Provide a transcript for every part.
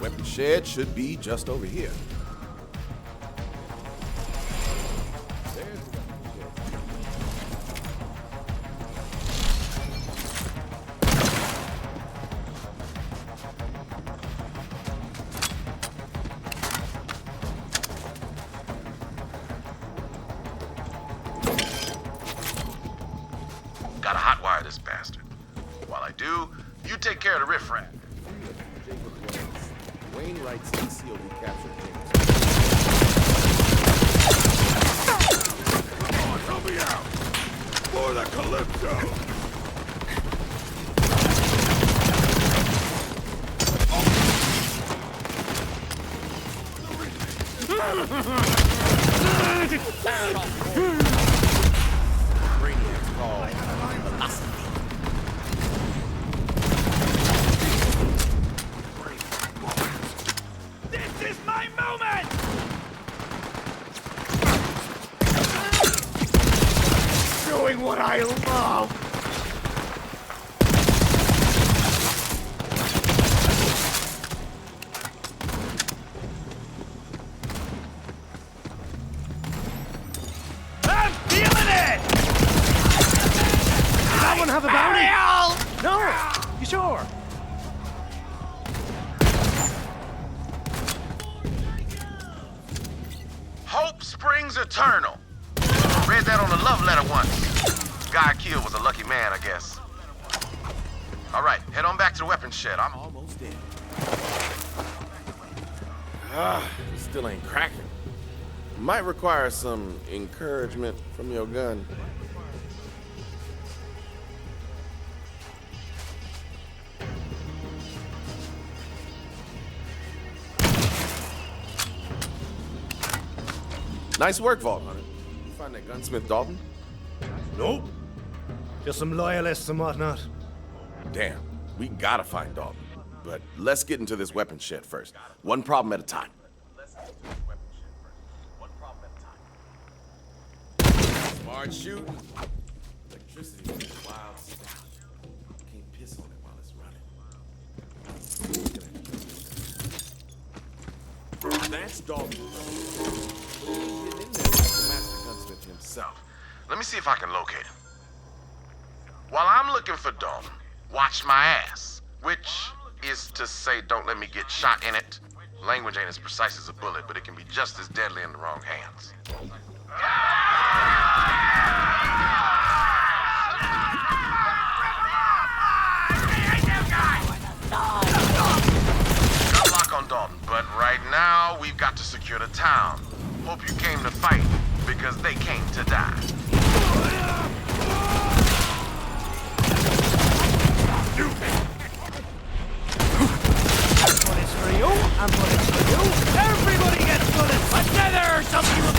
Weapon shed should be just over here. Gotta hotwire this bastard. While I do, you take care of the riffraff. Wainwright's COD captured James. Come on, help me out! For the Calypso! Brainiac's called Velocity. This is my moment! Doing what I love! I'm feeling it! Does that one have a bounty? No! You sure? Hope springs eternal. Read that on a love letter once. Guy I killed was a lucky man, I guess. All right, head on back to the weapons shed. I'm Almost in. Still ain't cracking. Might require some encouragement from your gun. Nice work, Vault Hunter. You find that gunsmith Dalton? Nope. Just some loyalists and whatnot. Damn, we gotta find Dalton. But let's get into this weapons shed first. One problem at a time. Smart shooting. Electricity is wild stuff. Can't piss on it while it's running. That's Dalton. He ain't getting in there like the master gunsmith himself. Let me see if I can locate him. While I'm looking for Dalton, watch my ass. Which is to say, don't let me get shot in it. Language ain't as precise as a bullet, but it can be just as deadly in the wrong hands. Got a lock on Dalton, but right now we've got to secure the town. Hope you came to fight, because they came to die. Bullets for you, and bullets for you. Everybody gets bullets. Another something will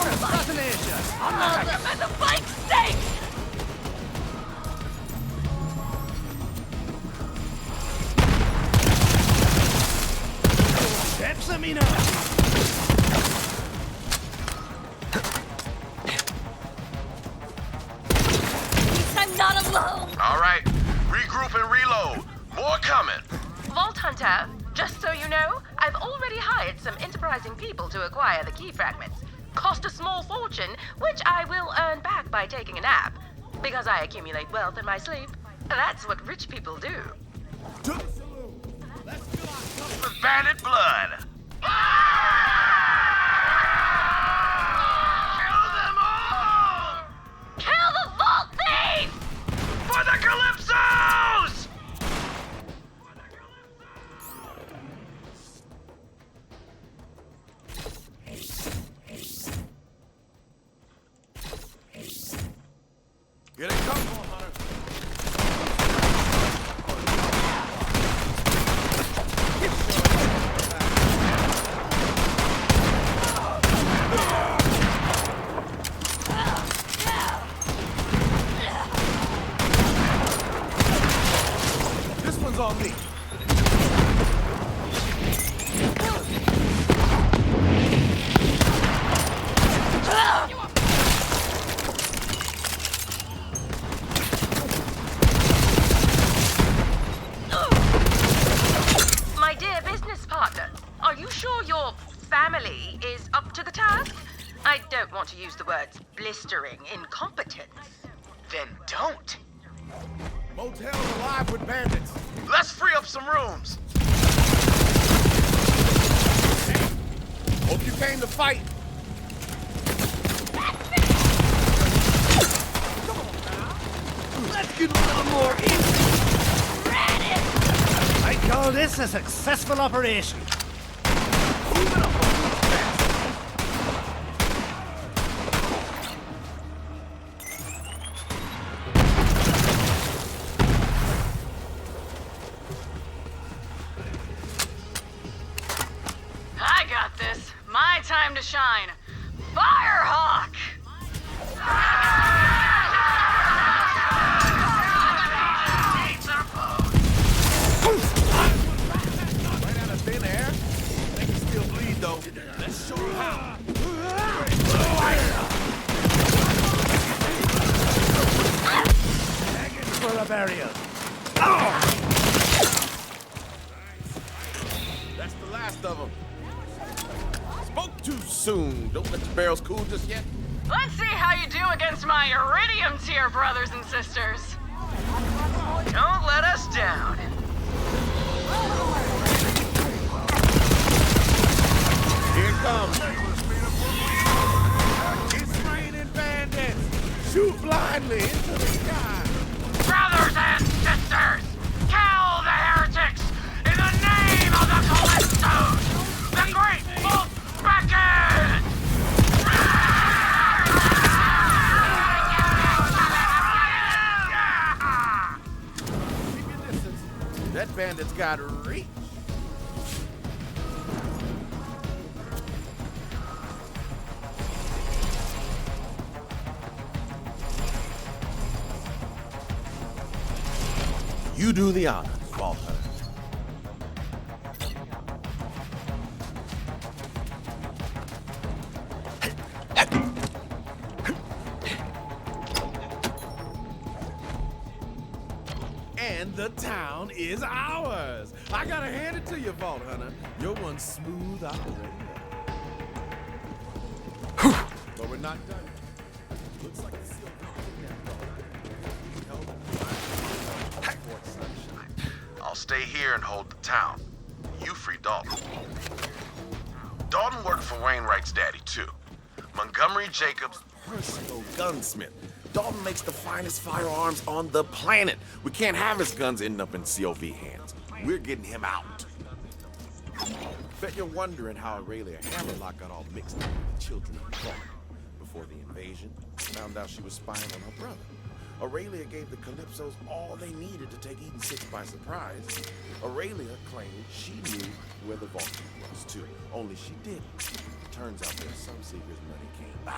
assassination. Another as a bike steak! Pepsamina. I'm not alone! All right, regroup and reload. More coming. Vault Hunter, just so you know, I've already hired some enterprising people to acquire the key fragments. Cost a small fortune, which I will earn back by taking a nap. Because I accumulate wealth in my sleep. That's what rich people do. With bandit blood. Kill them all! Kill the Vault Thief! For the Calypsos! Here they come, Vault Hunter. This one's on me. want to use the words blistering incompetence, then don't. Motel's alive with bandits. Let's free up some rooms. Hope you came to fight. Let's get a little more easy. I call this a successful operation. I got this. My time to shine. Firehawk! Right out of thin air. They can still bleed though. Let's show 'em how. For a burial. That's the last of them. Spoke too soon. Don't let the barrels cool just yet. Let's see how you do against my Iridium tier brothers and sisters. Don't let us down. Here it comes. It's raining bandits. Shoot blindly into the sky. Brothers and sisters, kill the heretics in the name of the Callistos, the great wolf beckons! Keep your distance. That bandit's got reach. You do the honors, Vault Hunter. And the town is ours. I gotta hand it to you, Vault Hunter. You're one smooth operator. But we're not done. Looks like the seal I'll stay here and hold the town. You free Dalton. Dalton worked for Wainwright's daddy, too. Montgomery Jacobs. personal gunsmith. Dalton makes the finest firearms on the planet. We can't have his guns ending up in COV hands. We're getting him out. Bet you're wondering how Aurelia Hammerlock got all mixed up with the children of Clark. Before the invasion, found out she was spying on her brother. Aurelia gave the Calypsos all they needed to take Eden 6 by surprise. Aurelia claimed she knew where the vault was too, only she didn't. Turns out there's some secret money came by.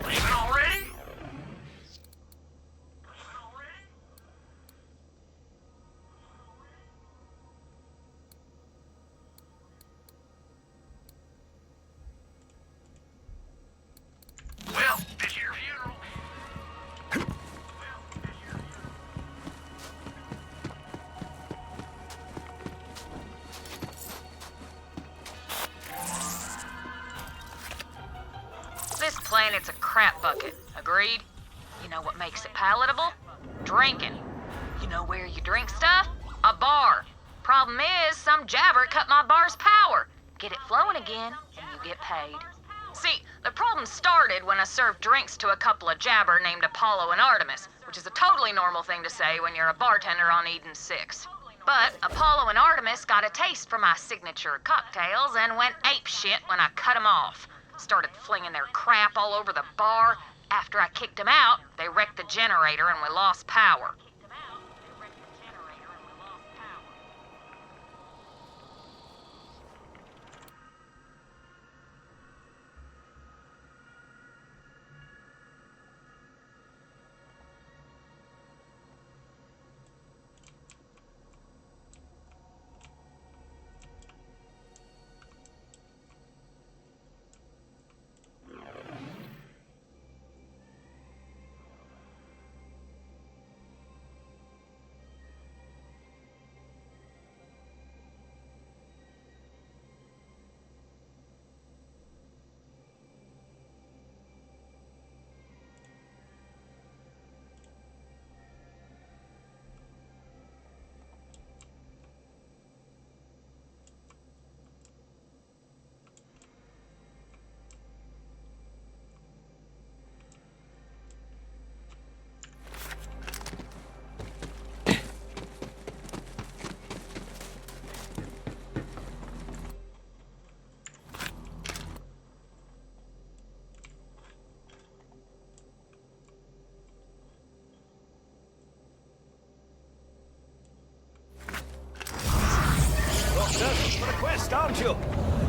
Leaving already? Well, this is your funeral. This planet's a crap bucket. Agreed? You know what makes it palatable? Drinking. You know where you drink stuff? A bar. Problem is, some jabber cut my bar's power. Get it flowing again, and you get paid. See, the problem started when I served drinks to a couple of jabber named Apollo and Artemis, which is a totally normal thing to say when you're a bartender on Eden 6. But Apollo and Artemis got a taste for my signature cocktails and went apeshit when I cut them off. Started flinging their crap all over the bar. After I kicked them out, they wrecked the generator and we lost power.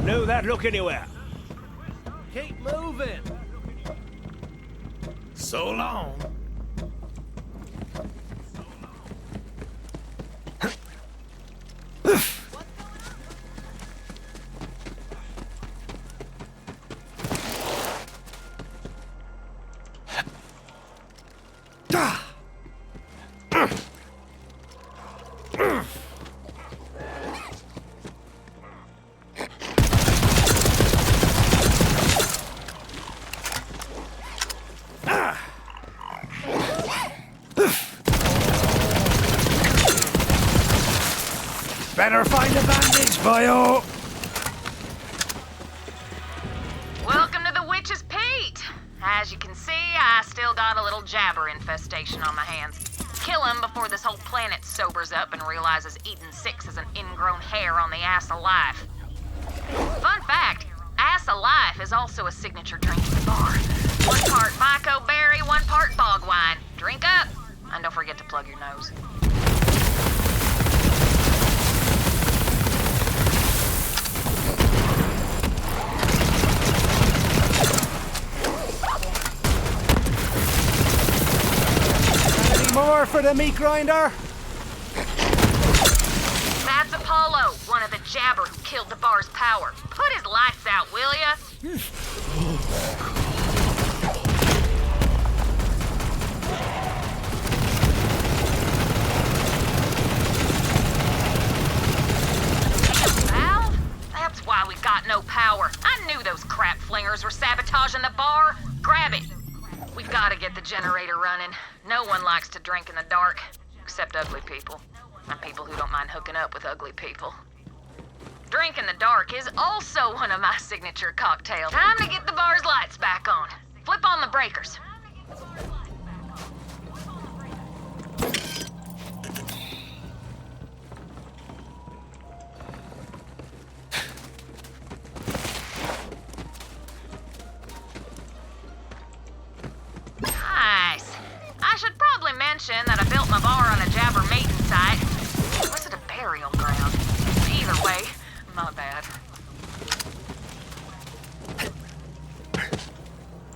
Knew that look anywhere. Keep moving. So long. Better find a bandage, boyo. Welcome to the Witch's Peak. As you can see, I still got a little jabber infestation on my hands. Kill him before this whole planet sobers up and realizes Eden 6 is an ingrown hair on the ass of life. Fun fact, ass of life is also a signature drink at the bar. 1 part Myco berry, 1 part bog wine. Drink up, and don't forget to plug your nose. More for the meat grinder? That's Apollo, one of the jabber who killed the bar's power. Put his lights out, will ya? Valve? That's why we got no power. I knew those crap flingers were sabotaging the bar. Grab it. We've got to get the generator running. No one likes to drink in the dark, except ugly people. And people who don't mind hooking up with ugly people. Drink in the dark is also one of my signature cocktails. Time to get the bar's lights back on. Flip on the breakers. Nice. I should probably mention that I built my bar on a jabber mating site. Or was it a burial ground? Either way, my bad.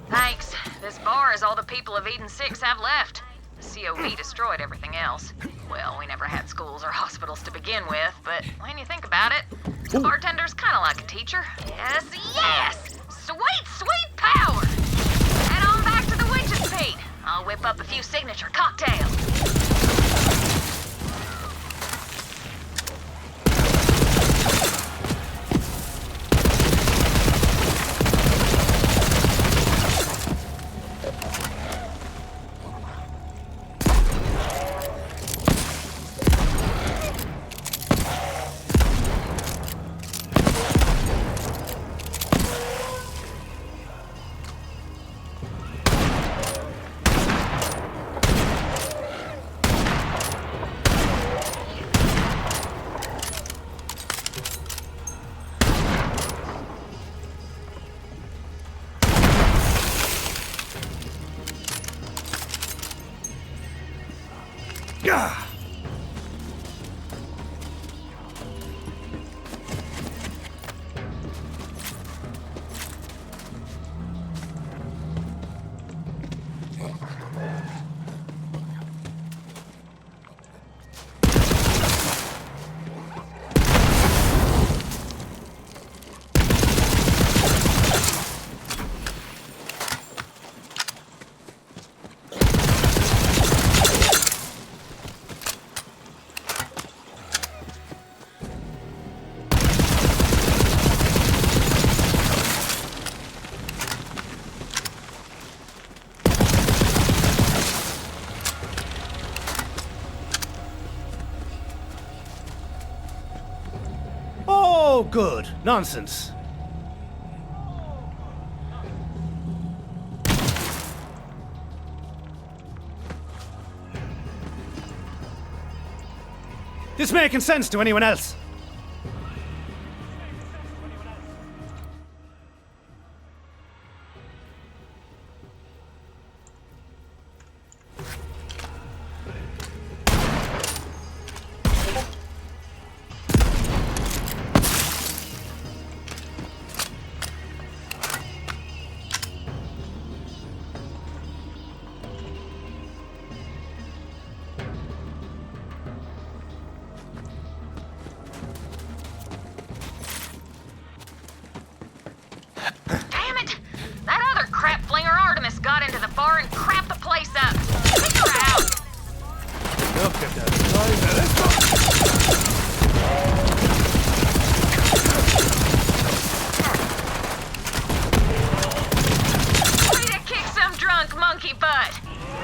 Thanks. This bar is all the people of Eden 6 have left. The COV destroyed everything else. Well, we never had schools or hospitals to begin with, but when you think about it, the bartender's kind of like a teacher. Yes, yes! Sweet, sweet power! Head on back to the Witch's Peak. I'll whip up a few signature cocktails. Oh, good. Nonsense. This making sense to anyone else? Damn it! That other crap flinger Artemis got into the bar and crapped the place up. Kick her out! Look at that. Let's go. Way to kick some drunk monkey butt.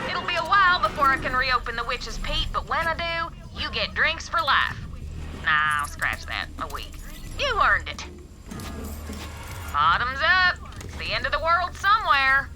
It'll be a while before I can reopen the Witch's Peak, but when I do, you get drinks for life. Nah, I'll scratch that. A week. You earned it. Bottoms up. It's the end of the world somewhere.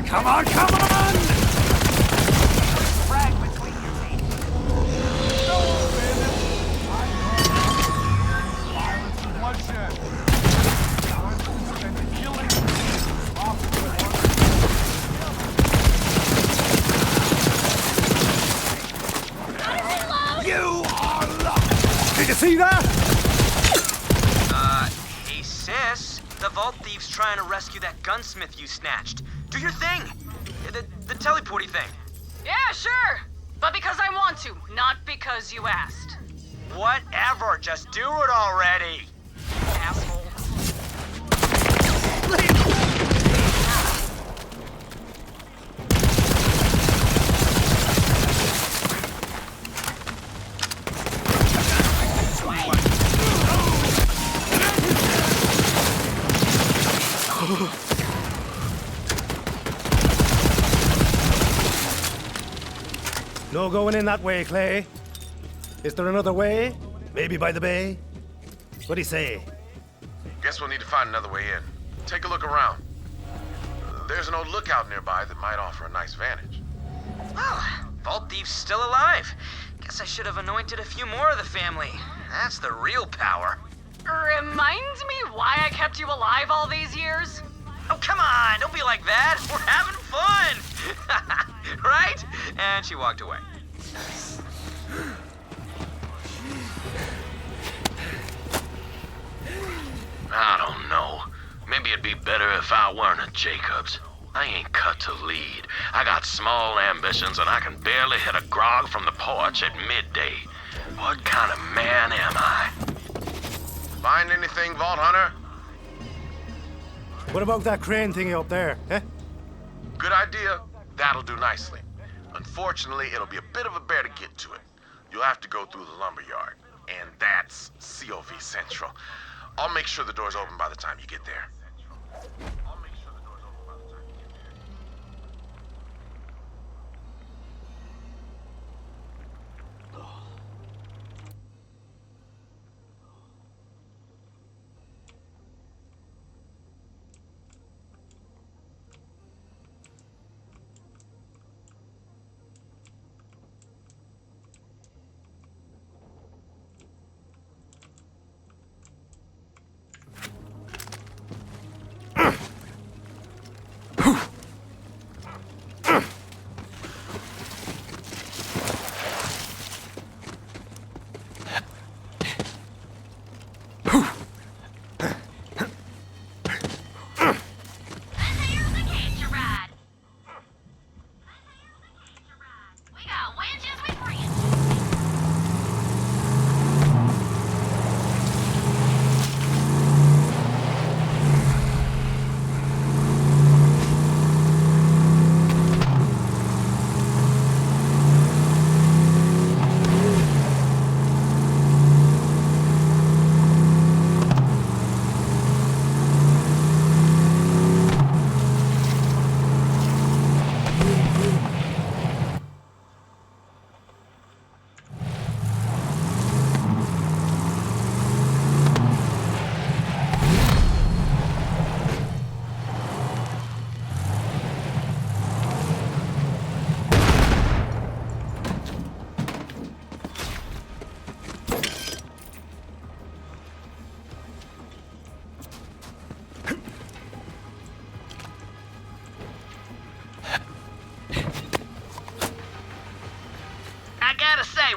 Come on, come on! Frag between your feet. No, baby. Violence and bloodshed. And killing. You are lost! Did you see that? Hey sis, the Vault Thief's trying to rescue that gunsmith you snatched. Do your thing! The teleporty thing. Yeah, sure. But because I want to, not because you asked. Whatever, just do it already! Asshole. No going in that way, Clay. Is there another way? Maybe by the bay? What do you say? Guess we'll need to find another way in. Take a look around. There's an old lookout nearby that might offer a nice vantage. Well, Vault Thief's still alive. Guess I should have anointed a few more of the family. That's the real power. Reminds me why I kept you alive all these years? Oh, come on, don't be like that. We're having fun. Right? And she walked away. I don't know. Maybe it'd be better if I weren't a Jacobs. I ain't cut to lead. I got small ambitions and I can barely hit a grog from the porch at midday. What kind of man am I? Find anything, Vault Hunter? What about that crane thingy up there, eh? Good idea. That'll do nicely. Unfortunately, it'll be a bit of a bear to get to it. You'll have to go through the lumberyard. And that's COV Central. I'll make sure the door's open by the time you get there.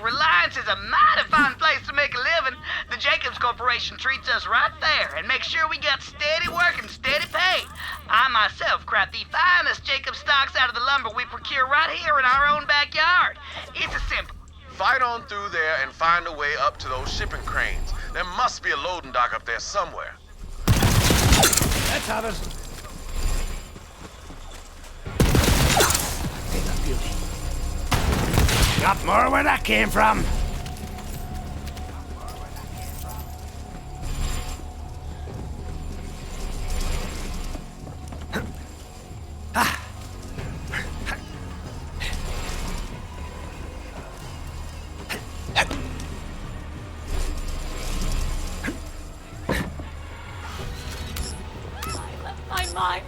Reliance is a mighty fine place to make a living. The Jacobs Corporation treats us right there and makes sure we got steady work and steady pay. I myself craft the finest Jacob stocks out of the lumber we procure right here in our own backyard. It's a simple... Fight on through there and find a way up to those shipping cranes. There must be a loading dock up there somewhere. Let's have it. Ain't that beauty? Got more where that came from. My mind.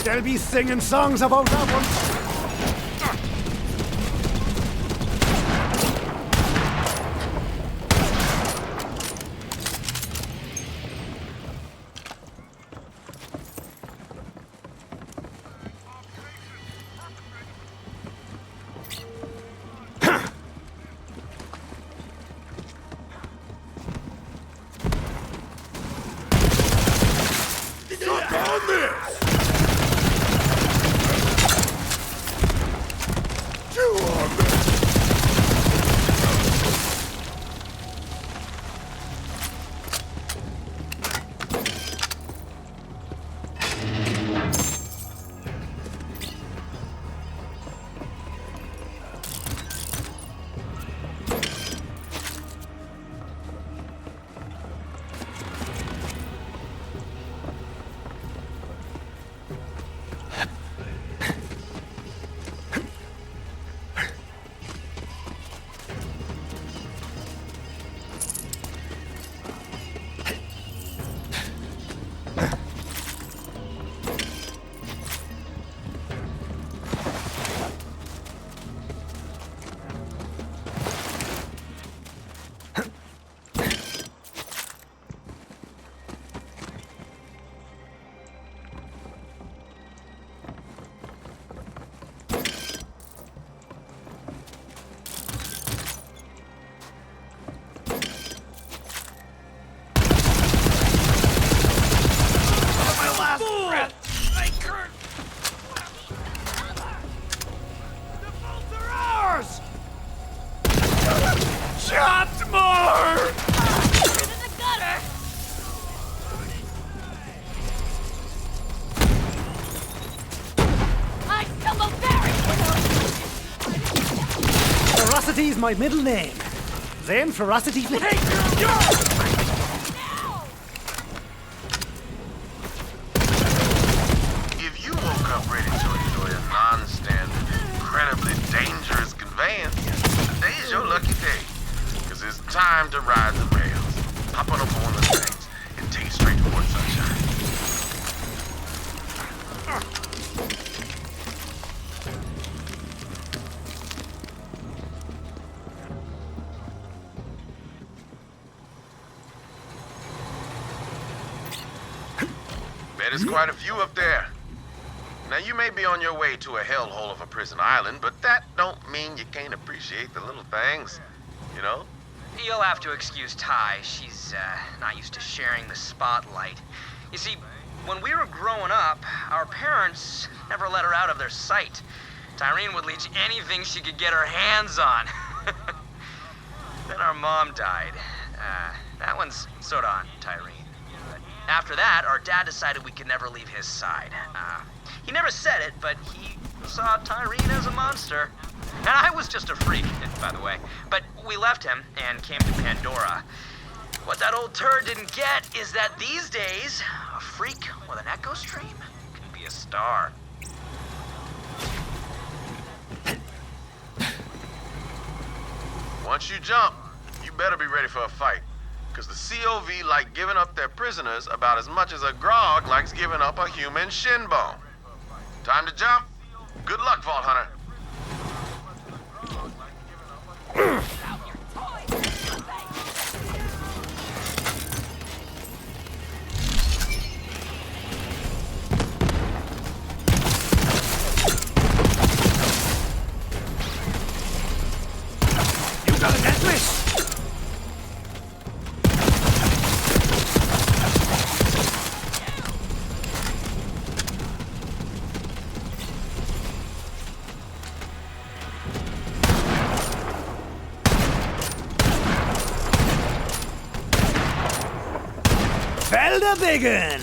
They'll be singing songs about that one. Jump on this! Ferocity is my middle name. Then Ferocity Flip. If you woke up ready to enjoy a non-standard, incredibly dangerous conveyance, today's your lucky day. Because it's time to ride the rails. Hop on up on one of the things and take it straight towards sunshine. There's quite a few up there. Now, you may be on your way to a hellhole of a prison island, but that don't mean you can't appreciate the little things, you know? You'll have to excuse Ty. She's not used to sharing the spotlight. You see, when we were growing up, our parents never let her out of their sight. Tyreen would leech anything she could get her hands on. Then our mom died. That one's sorta on Tyreen. After that, our dad decided we could never leave his side. He never said it, but he saw Tyreen as a monster. And I was just a freak, by the way. But we left him and came to Pandora. What that old turd didn't get is that these days, a freak with an echo stream can be a star. Once you jump, you better be ready for a fight. Because the COV like giving up their prisoners about as much as a grog likes giving up a human shin bone. Time to jump. Good luck, Vault Hunter. You got a death wish! Felder Biggin!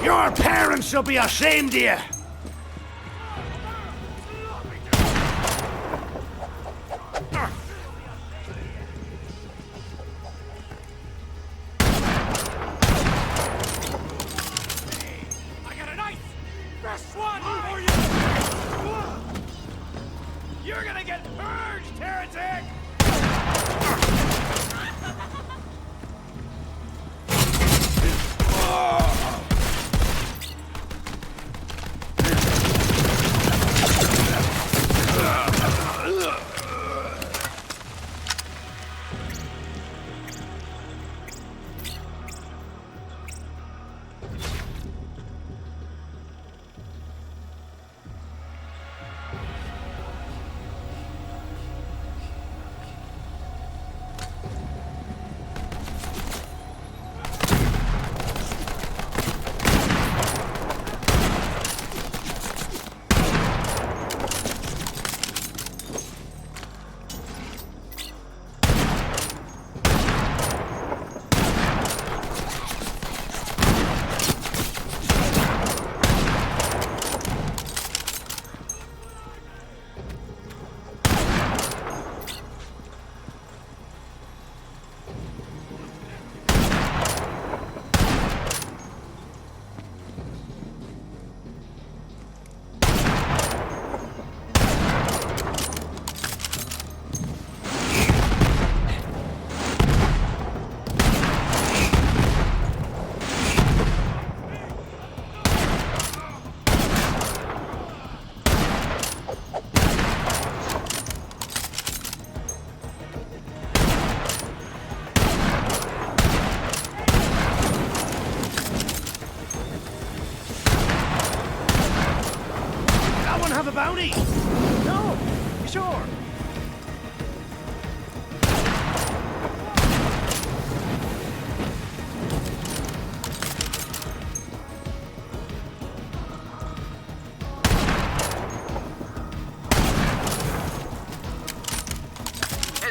Your parents should be ashamed of you! You're gonna get purged, heretic!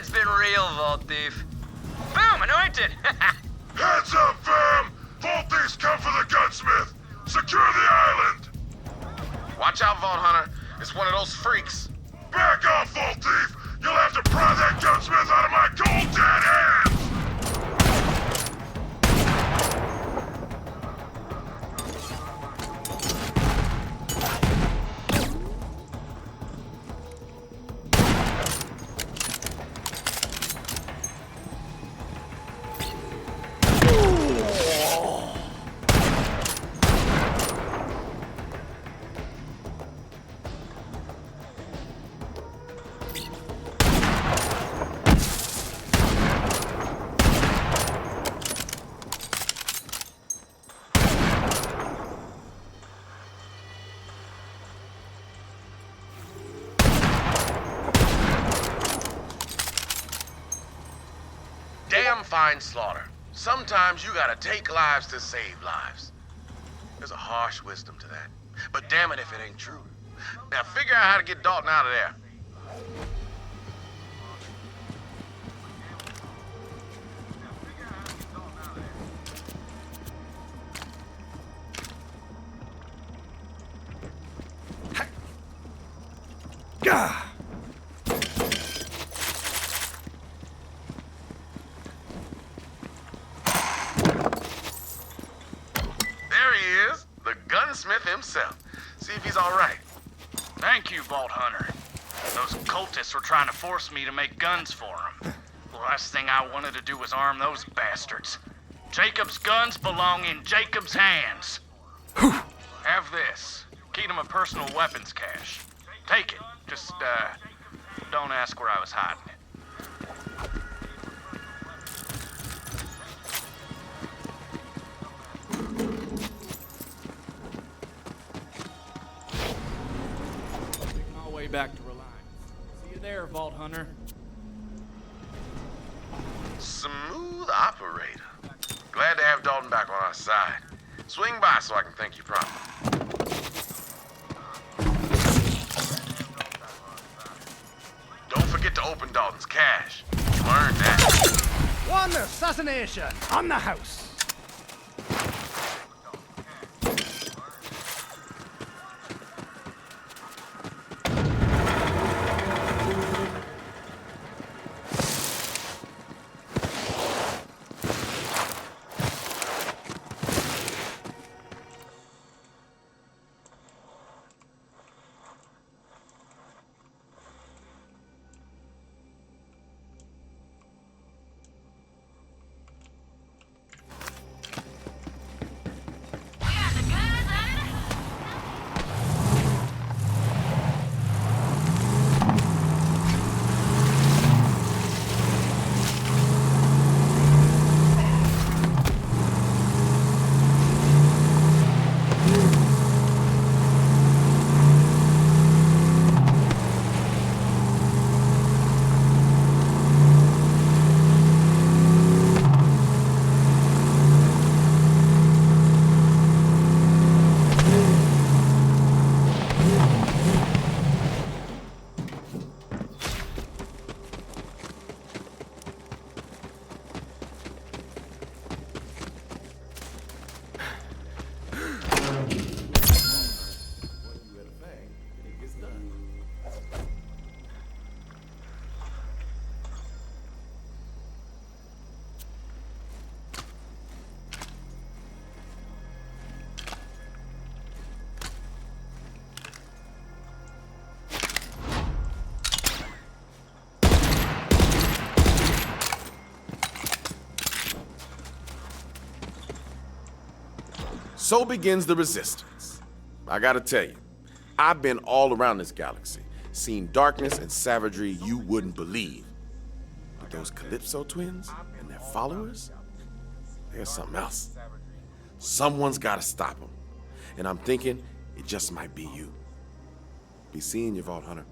It's been real, Vault Thief. Boom, anointed! Heads up, fam! Vault Thief's come for the gunsmith! Secure the island! Watch out, Vault Hunter. It's one of those freaks. Back off, Vault Thief! You'll have to pry that gunsmith out of my cold dead hands! Damn fine slaughter. Sometimes you gotta take lives to save lives. There's a harsh wisdom to that. But damn it if it ain't true. Now figure out how to get Dalton out of there. Gah! There he is, the gunsmith himself. See if he's all right. Thank you, Vault Hunter. Those cultists were trying to force me to make guns for them. The last thing I wanted to do was arm those bastards. Jacob's guns belong in Jacob's hands. Have this. Kingdom of personal weapons cache. Take it. Just, don't ask where I was hiding it. My way back to Reliance. See you there, Vault Hunter. Smooth operator. Glad to have Dalton back on our side. Swing by so I can thank you properly. Don't forget to open Dalton's cache. You earned that. One assassination on the house. So begins the resistance. I gotta tell you, I've been all around this galaxy, seen darkness and savagery you wouldn't believe. But those Calypso twins and their followers, there's something else. Someone's gotta stop them. And I'm thinking it just might be you. Be seeing you, Vault Hunter.